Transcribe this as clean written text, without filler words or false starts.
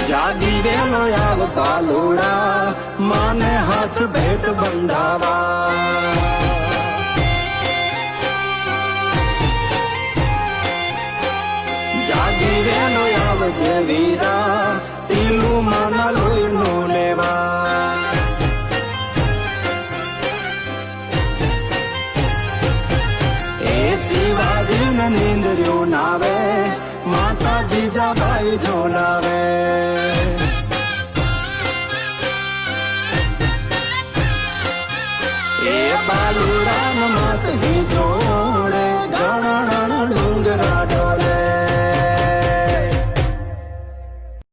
જાગી વેલો આવતા લોડા માને હાથ ભેટ બંધાવા જાગી વેલો આવજે વીરા